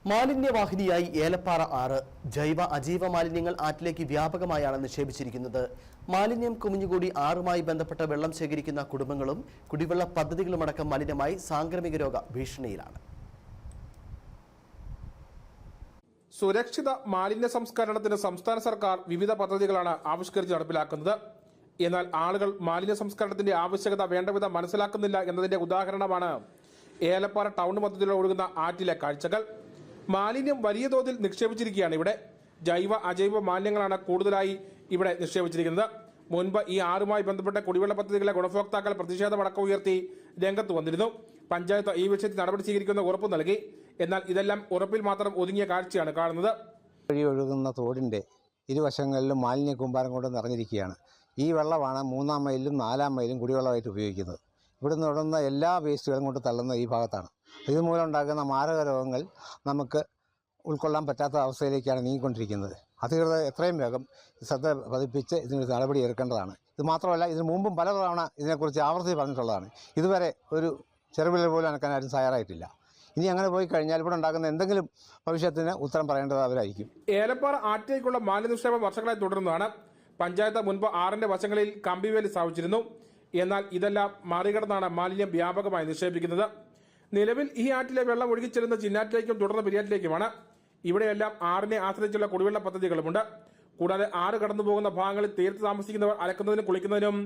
മാലിന്യവാഹിനിയായി ഏലപ്പാറ 6 ജൈവ അജൈവ മാലിന്യങ്ങൾ ആറ്റിലേക്ക് വ്യാപകമായാണ് നിക്ഷേപിച്ചിരിക്കുന്നത്. മാലിന്യം കുമിഞ്ഞുകൂടി ആറുമായി ബന്ധപ്പെട്ട വെള്ളം ശേഖരിക്കുന്ന കുടുംബങ്ങളും കുടിവെള്ള പദ്ധതികളുമടക്കം മലിനമായി സാംക്രമിക രോഗ ഭീഷണിയിലാണ്. സുരക്ഷിത മാലിന്യ സംസ്കരണത്തിന് സംസ്ഥാന സർക്കാർ വിവിധ പദ്ധതികളാണ് ആവിഷ്കരിച്ച് നടപ്പിലാക്കുന്നത്. എന്നാൽ ആളുകൾ മാലിന്യ സംസ്കരണത്തിന്റെ ആവശ്യകത വേണ്ടവിധം മനസ്സിലാക്കുന്നില്ല എന്നതിന്റെ ഉദാഹരണമാണ് ഏലപ്പാറ ടൗൺ മധ്യത്തിലൂടെ ഒഴുകുന്ന ആറ്റിലെ കാഴ്ചകൾ. മാലിന്യം വലിയ തോതിൽ നിക്ഷേപിച്ചിരിക്കുകയാണ് ഇവിടെ. ജൈവ അജൈവ മാലിന്യങ്ങളാണ് കൂടുതലായി ഇവിടെ നിക്ഷേപിച്ചിരിക്കുന്നത്. മുൻപ് ഈ ആറുമായി ബന്ധപ്പെട്ട കുടിവെള്ള പദ്ധതികളെ ഗുണഭോക്താക്കൾ പ്രതിഷേധമടക്കം ഉയർത്തി രംഗത്ത് വന്നിരുന്നു. പഞ്ചായത്ത് ഈ വിഷയത്തിൽ നടപടി സ്വീകരിക്കുന്ന ഉറപ്പ് നൽകി. എന്നാൽ ഇതെല്ലാം ഉറപ്പിൽ മാത്രം ഒതുങ്ങിയ കാഴ്ചയാണ് കാണുന്നത്. വഴി ഒഴുകുന്ന തോടിന്റെ ഇരുവശങ്ങളിലും മാലിന്യ കൂമ്പാരം കൊണ്ട് നിറഞ്ഞിരിക്കുകയാണ്. ഈ വെള്ളമാണ് 3-ാം മൈലിലും 4-ാം മൈലിലും കുടിവെള്ളമായിട്ട് ഉപയോഗിക്കുന്നത്. ഇവിടുന്ന് ഇടുന്ന എല്ലാ വേസ്റ്റുകളും കൊണ്ട് തള്ളുന്ന ഈ ഭാഗത്താണ്. ഇതുമൂലം ഉണ്ടാകുന്ന മാരക രോഗങ്ങൾ നമുക്ക് ഉൾക്കൊള്ളാൻ പറ്റാത്ത അവസ്ഥയിലേക്കാണ് നീങ്ങിക്കൊണ്ടിരിക്കുന്നത്. അധികൃതർ എത്രയും വേഗം ശ്രദ്ധ പതിപ്പിച്ച് ഇതിനൊരു നടപടി എടുക്കേണ്ടതാണ്. ഇത് മാത്രമല്ല, ഇതിനു മുമ്പും പലതവണ ഇതിനെക്കുറിച്ച് ആവർത്തിച്ച് പറഞ്ഞിട്ടുള്ളതാണ്. ഇതുവരെ ഒരു ചെറുവിരൽ പോലും അനക്കാൻ ആരും തയ്യാറായിട്ടില്ല. ഇനി അങ്ങനെ പോയി കഴിഞ്ഞാൽ ഇവിടെ ഉണ്ടാകുന്ന എന്തെങ്കിലും ഭവിഷ്യത്തിന് ഉത്തരം പറയേണ്ടത് അവരായിരിക്കും. ഏലപ്പാറ ആറ്റിലേക്കുള്ള മാലിന്യ നിക്ഷേപം വർഷങ്ങളായി തുടരുന്നതാണ്. പഞ്ചായത്ത് മുൻപ് 6ന്റെ വശങ്ങളിൽ കമ്പിവേലി സ്ഥാപിച്ചിരുന്നു. എന്നാൽ ഇതെല്ലാം മറികടന്നാണ് മാലിന്യം വ്യാപകമായി നിക്ഷേപിക്കുന്നത്. നിലവിൽ ഈ ആറ്റിലെ വെള്ളം ഒഴുകിച്ചെല്ലുന്ന ചിന്നാറ്റിലേക്കും തുടർന്ന് പെരിയാറ്റിലേക്കുമാണ്. ഇവിടെയെല്ലാം 6നെ ആശ്രയിച്ചുള്ള കുടിവെള്ള പദ്ധതികളുമുണ്ട്. കൂടാതെ 6 കടന്നു പോകുന്ന ഭാഗങ്ങളിൽ തീർത്ത് താമസിക്കുന്നവർ അലക്കുന്നതിനും കുളിക്കുന്നതിനും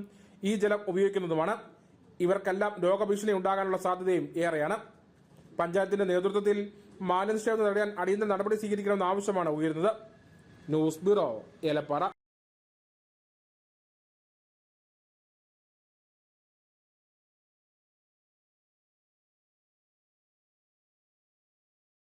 ഈ ജലം ഉപയോഗിക്കുന്നതുമാണ്. ഇവർക്കെല്ലാം രോഗഭീഷണി ഉണ്ടാകാനുള്ള സാധ്യതയും ഏറെയാണ്. പഞ്ചായത്തിന്റെ നേതൃത്വത്തിൽ മാലിന്യ നിക്ഷേപം തടയാൻ അടിയന്തര നടപടി സ്വീകരിക്കണമെന്ന ആവശ്യമാണ് ഉയരുന്നത്. News bureau, Elappara.